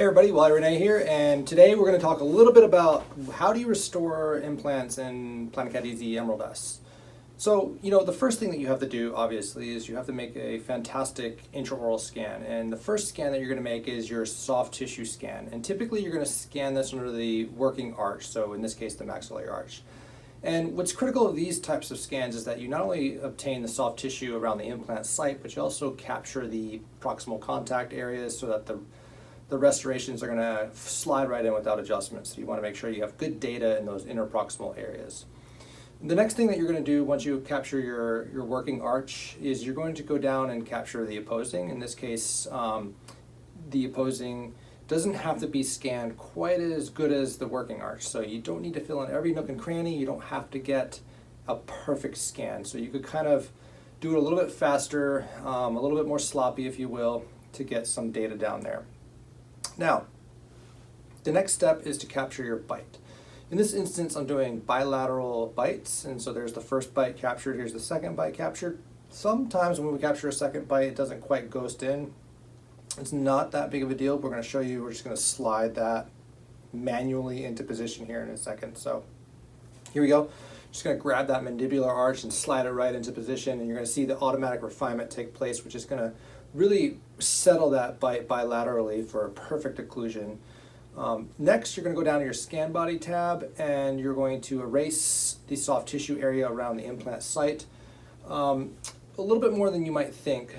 Hey everybody, Wally Renee here, and today we're going to talk a little bit about how do you restore implants in Planet Easy Emerald S. So, the first thing that you have to do, obviously, is you have to make a fantastic intraoral scan. And the first scan that you're going to make is your soft tissue scan. And typically you're going to scan this under the working arch, so in this case the maxillary arch. And what's critical of these types of scans is that you not only obtain the soft tissue around the implant site, but you also capture the proximal contact areas so that the restorations are going to slide right in without adjustments. So you want to make sure you have good data in those interproximal areas. The next thing that you're going to do once you capture your working arch is you're going to go down and capture the opposing. In this case, the opposing doesn't have to be scanned quite as good as the working arch. So you don't need to fill in every nook and cranny. You don't have to get a perfect scan. So you could kind of do it a little bit faster, a little bit more sloppy, if you will, to get some data down there. Now, the next step is to capture your bite. In this instance, I'm doing bilateral bites, and so there's the first bite captured, here's the second bite captured. Sometimes when we capture a second bite, it doesn't quite ghost in. It's not that big of a deal. We're going to show you, we're just going to slide that manually into position here in a second. So here we go. Just going to grab that mandibular arch and slide it right into position, and you're going to see the automatic refinement take place, which is going to really settle that bite bilaterally for a perfect occlusion. Next, you're going to go down to your scan body tab, and you're going to erase the soft tissue area around the implant site. A little bit more than you might think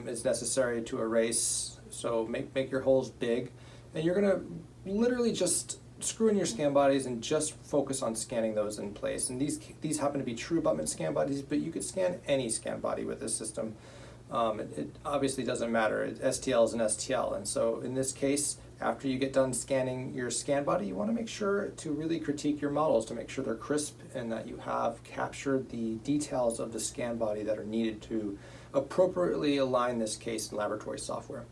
is necessary to erase, so make your holes big, and you're going to literally just screw in your scan bodies and just focus on scanning those in place. And these happen to be true abutment scan bodies, but you could scan any scan body with this system. It obviously doesn't matter. STL is an STL, and so in this case, after you get done scanning your scan body, you want to make sure to really critique your models to make sure they're crisp and that you have captured the details of the scan body that are needed to appropriately align this case in laboratory software.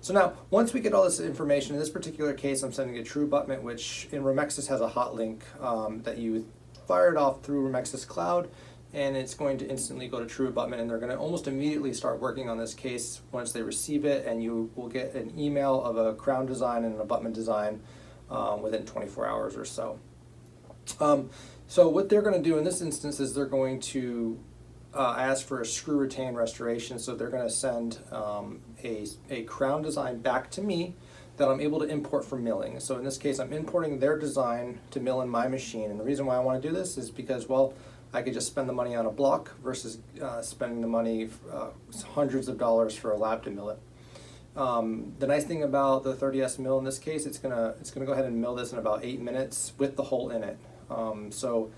So now, once we get all this information, in this particular case, I'm sending a true abutment, which in Romexis has a hot link that you fire it off through Romexis Cloud, and it's going to instantly go to true abutment, and they're going to almost immediately start working on this case once they receive it, and you will get an email of a crown design and an abutment design within 24 hours or so. So what they're going to do in this instance is they're going to ask for a screw retain restoration, so they're going to send a crown design back to me that I'm able to import for milling. So in this case, I'm importing their design to mill in my machine, and the reason why I want to do this is because, well, I could just spend the money on a block versus spending the money, hundreds of dollars for a lab to mill it. The nice thing about the 30S mill in this case, it's gonna go ahead and mill this in about 8 minutes with the hole in it. So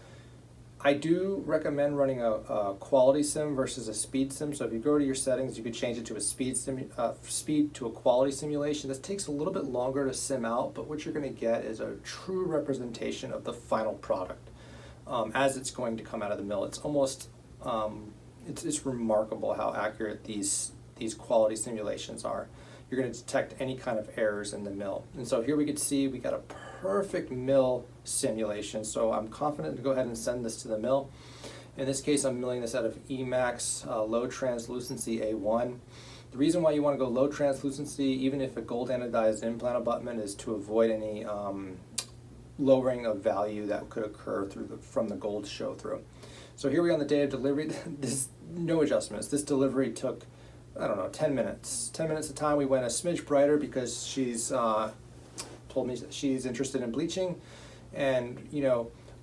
I do recommend running a quality sim versus a speed sim. So if you go to your settings, you could change it to a speed to a quality simulation. This takes a little bit longer to sim out, but what you're going to get is a true representation of the final product. As it's going to come out of the mill. It's almost, it's remarkable how accurate these quality simulations are. You're going to detect any kind of errors in the mill. And so here we can see we got a perfect mill simulation. So I'm confident to go ahead and send this to the mill. In this case, I'm milling this out of Emax low translucency A1. The reason why you want to go low translucency, even if a gold anodized implant abutment, is to avoid any lowering of value that could occur from the gold show through. So here we are on the day of delivery. No adjustments. This delivery took, I don't know, 10 minutes. 10 minutes of time. We went a smidge brighter because she's told me that she's interested in bleaching. And,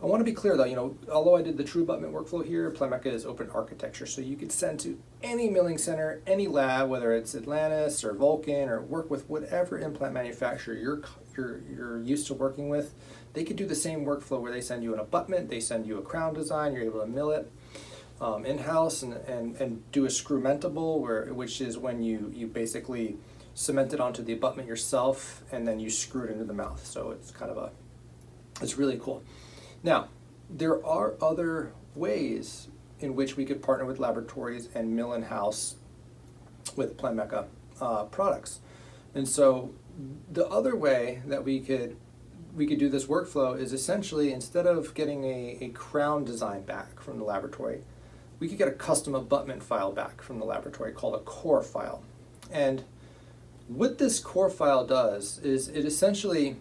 I want to be clear though, although I did the true abutment workflow here, Planet is open architecture. So you could send to any milling center, any lab, whether it's Atlantis or Vulcan, or work with whatever implant manufacturer you're used to working with. They could do the same workflow where they send you an abutment, they send you a crown design, you're able to mill it in-house and do a screw-mentable, which is when you basically cement it onto the abutment yourself and then you screw it into the mouth. So it's it's really cool. Now, there are other ways in which we could partner with laboratories and mill in-house with Planmeca products. And so the other way that we could do this workflow is essentially, instead of getting a crown design back from the laboratory, we could get a custom abutment file back from the laboratory called a core file. And What this core file does is it essentially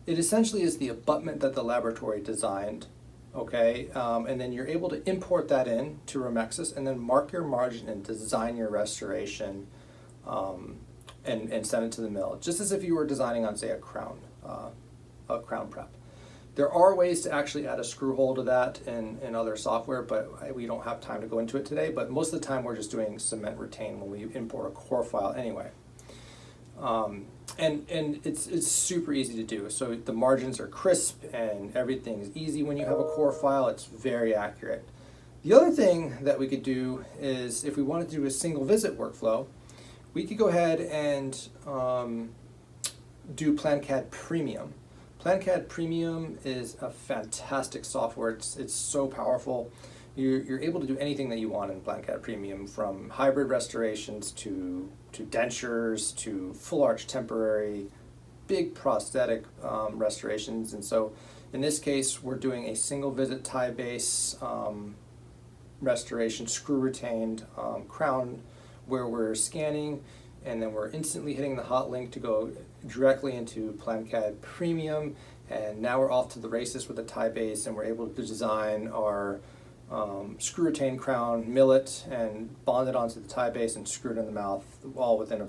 is the abutment that the laboratory designed, okay? And then you're able to import that in to Romexis and then mark your margin and design your restoration and send it to the mill, just as if you were designing on, say, a crown prep. There are ways to actually add a screw hole to that in other software, but we don't have time to go into it today. But most of the time we're just doing cement retain when we import a core file anyway. And it's super easy to do. So the margins are crisp and everything is easy when you have a core file. It's very accurate. The other thing that we could do is, if we wanted to do a single visit workflow, we could go ahead and do PlanCAD Premium. PlanCAD Premium is a fantastic software. It's so powerful. You're able to do anything that you want in PlanCAD Premium, from hybrid restorations to dentures to full arch temporary, big prosthetic restorations. And so in this case, we're doing a single visit tie base restoration, screw retained crown, where we're scanning and then we're instantly hitting the hot link to go directly into PlanCAD Premium, and now we're off to the races with the tie base, and we're able to design our screw retained crown, mill it, and bond it onto the tie base and screw it in the mouth, all within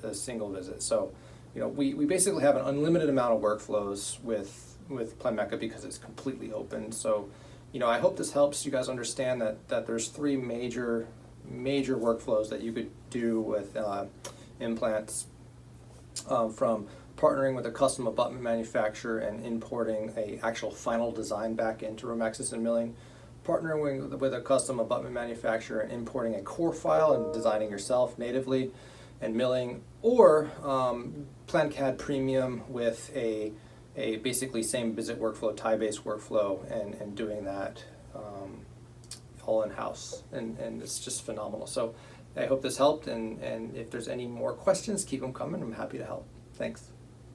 a single visit. So, you know, we basically have an unlimited amount of workflows with Planmeca because it's completely open. So, you know, I hope this helps you guys understand that there's three major workflows that you could do with implants, from partnering with a custom abutment manufacturer and importing a actual final design back into Romexis and milling, partnering with a custom abutment manufacturer and importing a core file and designing yourself natively and milling, or PlanCAD Premium with a basically same visit workflow, tie-based workflow, and doing that all in-house, and it's just phenomenal. So I hope this helped, and if there's any more questions, keep them coming. I'm happy to help. Thanks.